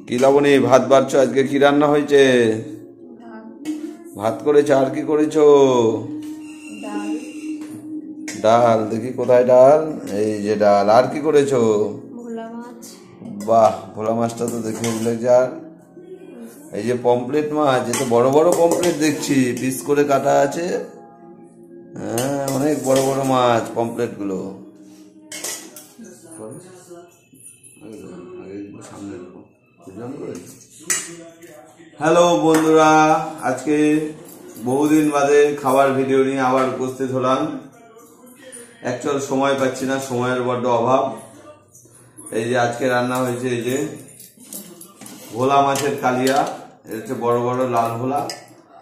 কি লাবণী ভাত বাড়ছো? আজকে কি রান্না হয়েছে? ভাত করেছো, আর কি করেছো? ডাল। দেখি কোথায় ডাল? এই যে ডাল। আর কি করেছো? বাহ, ভোলা মাছটা তো দেখে লাগছে। আর এই যে পমপ্লেট মাছ, এ তো বড় বড় পমপ্লেট দেখছি, পিস করে কাটা আছে। হ্যাঁ, অনেক বড় বড় মাছ পমপ্লেট গুলো। হ্যালো বন্ধুরা, আজকে বহুদিন বাদে খাবার ভিডিও নিয়ে আবার উপস্থিত হলাম। অ্যাকচুয়াল সময় পাচ্ছি না, সময়ের বড্ড অভাব। এই যে আজকে রান্না হয়েছে এই যে ভোলা মাছের কালিয়া। এটা হচ্ছে বড় বড় লাল ভোলা,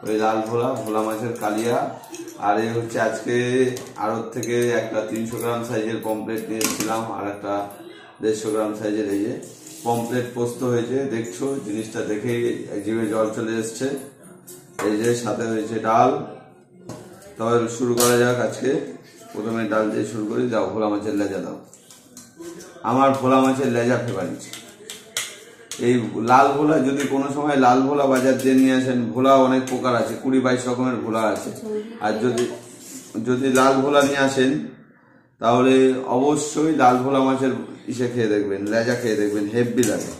ওই লাল ভোলা ভোলা মাছের কালিয়া। আর এই হচ্ছে আজকে আড়ত থেকে একটা 300 গ্রাম সাইজের পমপ্লেট নিয়েছিলাম, আর একটা 150 গ্রাম সাইজের এই যে পমপ্লেট পোস্ত হয়েছে। দেখছো, জিনিসটা দেখেই জিভে জল চলে এসছে। এই যে সাথে হয়েছে ডাল। তবে শুরু করা যাক। আজকে প্রথমে ডাল দিয়ে শুরু করি। যাও, ভোলা মাছের লেজা দাও। আমার ভোলা মাছের লেজা ফেভারিট। এই লাল ভোলা, যদি কোনো সময় লাল ভোলা বাজার দিয়ে নিয়ে আসেন, ভোলা অনেক প্রকার আছে, 20-22 রকমের ভোলা আছে। আর যদি লাল ভোলা নিয়ে আসেন, তাহলে অবশ্যই লাল ভোলা মাছের ইসে খেয়ে দেখবেন, লেজা খেয়ে দেখবেন, হেভি লাগে।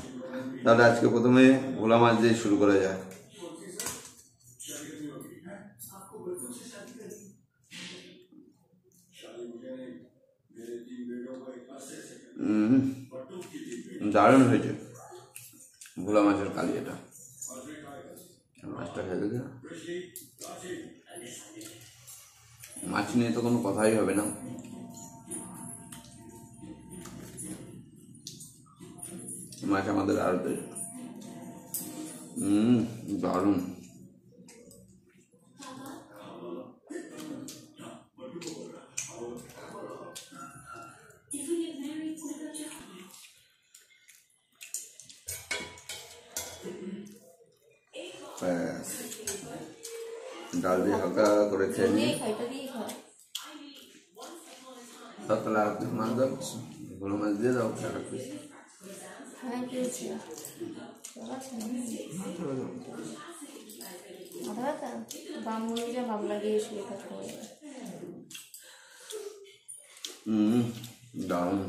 তাহলে আজকে প্রথমে ভোলা মাছ দিয়ে শুরু করা যায়। দারুণ হয়েছে ভোলা মাছের কালিয়াটা। মাছটা খেয়ে দেখে, মাছ নিয়ে তো কোনো কথাই হবে না। মাছ আমাদের আড়তে দারুণ। ডাল দিয়ে হালকা করে খেয়ে নিই। তাহলে আর মাছ দাও, ভোলা মাছ দিয়ে দাও। দারুণ।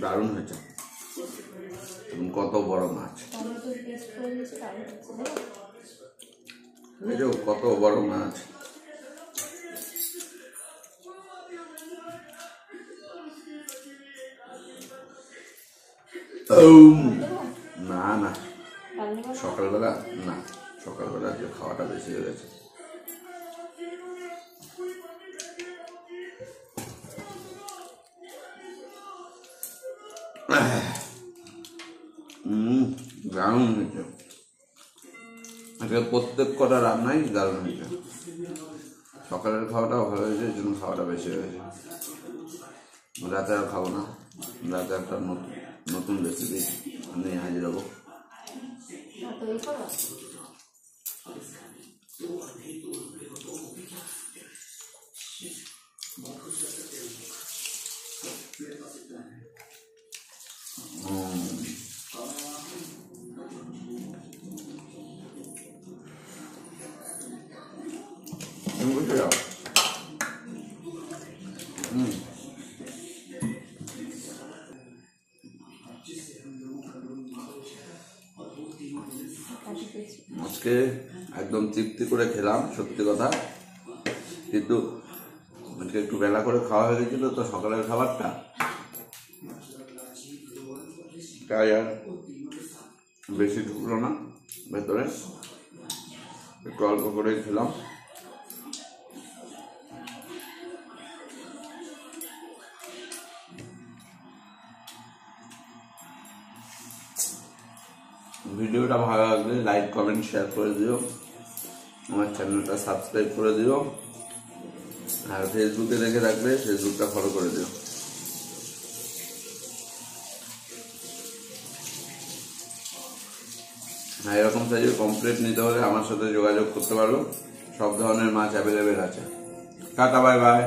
দারুণ হয়েছে। কত বড় মাছ, কত বড় মাছ। না না, সকালবেলা না, সকালবেলা যে খাওয়াটা বেশি হয়ে গেছে। দারুণ হয়েছে। আজকে প্রত্যেক কটা রান্নাই দারুণ হয়েছে। সকালের খাওয়াটাও ভালো হয়েছে, এই জন্য খাওয়াটা বেশি হয়ে গেছে। রাতে আর খাবো না, রাতে একটা নতুন রেসিপি নিয়ে হাজির হবো। আজকে একদম তৃপ্তি করে খেলাম, সত্যি কথা। কিন্তু আজকে একটু বেলা করে খাওয়া হয়ে গেছিল তো সকালের খাবারটা, তাই আর বেশি ঢুকলো না ভেতরে, একটু অল্প করে খেলাম। ভিডিওটা ভালো লাগলে লাইক কমেন্ট শেয়ার করে দিও। আমার চ্যানেলটা সাবস্ক্রাইব করে দিও, আর ফেসবুকে দেখে রাখবে ফেসবুকটা ফলো করে দিও। এরকম সাইজের কমপ্লিট নিতে হলে আমার সাথে যোগাযোগ করতে পারো, সব ধরনের মাছ অ্যাভেলেবেল আছে। Tata, bye bye.